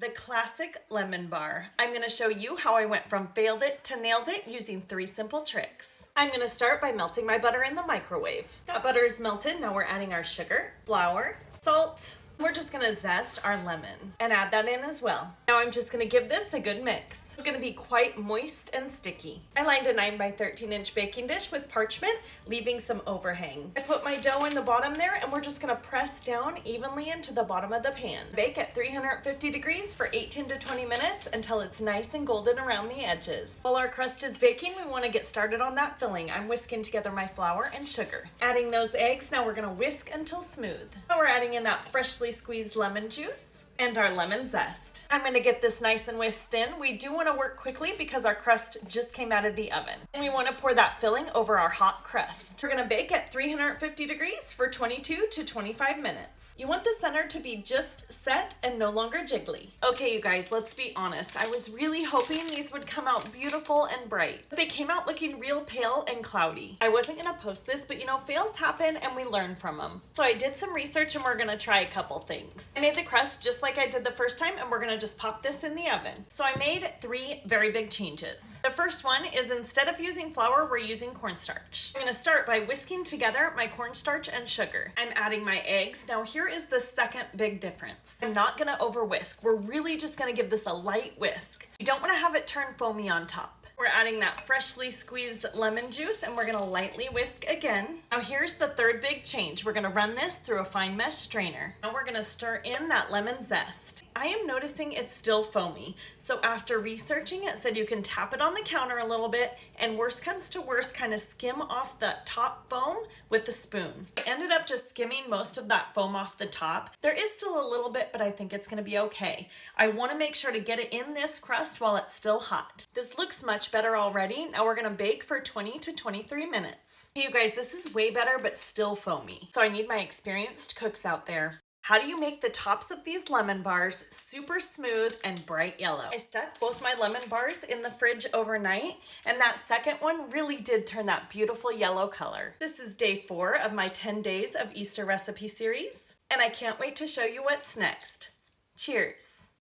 The classic lemon bar. I'm going to show you how I went from failed it to nailed it using 3 simple tricks. I'm going to start by melting my butter in the microwave. That butter is melted. Now we're adding our sugar, flour, salt. We're just going to zest our lemon and add that in as well. Now I'm just going to give this a good mix. It's going to be quite moist and sticky. I lined a 9 by 13 inch baking dish with parchment, leaving some overhang. I put my dough in the bottom there and we're just going to press down evenly into the bottom of the pan. Bake at 350 degrees for 18 to 20 minutes until it's nice and golden around the edges. While our crust is baking, we want to get started on that filling. I'm whisking together my flour and sugar. Adding those eggs, now we're going to whisk until smooth. Now we're adding in that freshly squeezed lemon juice and our lemon zest. I'm going to get this nice and whisked in. We do want to work quickly because our crust just came out of the oven. And we want to pour that filling over our hot crust. We're going to bake at 350 degrees for 22 to 25 minutes. You want the center to be just set and no longer jiggly. Okay, you guys, let's be honest. I was really hoping these would come out beautiful and bright, but they came out looking real pale and cloudy. I wasn't going to post this, but you know, fails happen and we learn from them. So I did some research and we're going to try a couple things. I made the crust just like I did the first time, and we're going to just pop this in the oven. So I made 3 very big changes. The first one is instead of using flour, we're using cornstarch. I'm going to start by whisking together my cornstarch and sugar. I'm adding my eggs. Now here is the second big difference. I'm not going to over whisk. We're really just going to give this a light whisk. You don't want to have it turn foamy on top. We're adding that freshly squeezed lemon juice and we're going to lightly whisk again. Now here's the third big change. We're going to run this through a fine mesh strainer. Now we're going to stir in that lemon zest. I am noticing it's still foamy. So after researching, it said you can tap it on the counter a little bit and worst comes to worst, kind of skim off the top foam with the spoon. I ended up just skimming most of that foam off the top. There is still a little bit, but I think it's going to be okay. I want to make sure to get it in this crust while it's still hot. This looks much better already. Now we're going to bake for 20 to 23 minutes. Hey you guys, this is way better, but still foamy. So I need my experienced cooks out there. How do you make the tops of these lemon bars super smooth and bright yellow? I stuck both my lemon bars in the fridge overnight, and that second one really did turn that beautiful yellow color. This is day 4 of my 10 days of Easter recipe series, and I can't wait to show you what's next. Cheers!